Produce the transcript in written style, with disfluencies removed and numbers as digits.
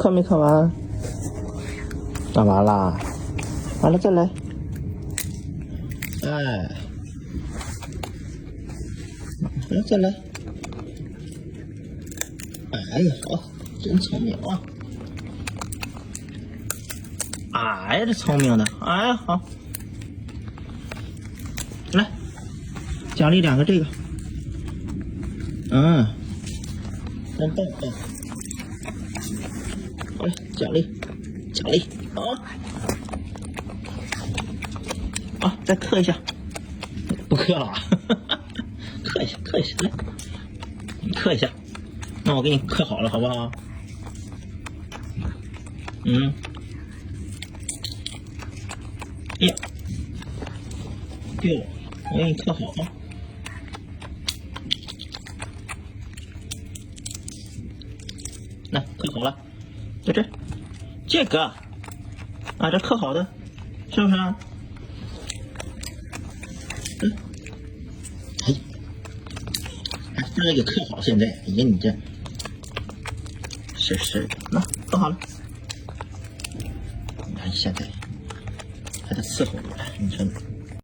课没课完？那完了，完了再来。哎，完了再来。哎呀，好，真聪明啊！哎呀，这聪明的，哎呀，好，来，奖励2个这个，真棒啊！好嘞，奖励，奖励，啊，再刻一下，不刻了，刻一下，刻一下，来，你刻一下，那我给你刻好了，好不好？呀，掉了，我给你刻好啊。来，刻好了，在这个啊，这刻好的，是不是啊？哎，这个刻好，现在，哎呀，你这是的，那刻好了。你看现在还得伺候你，你说。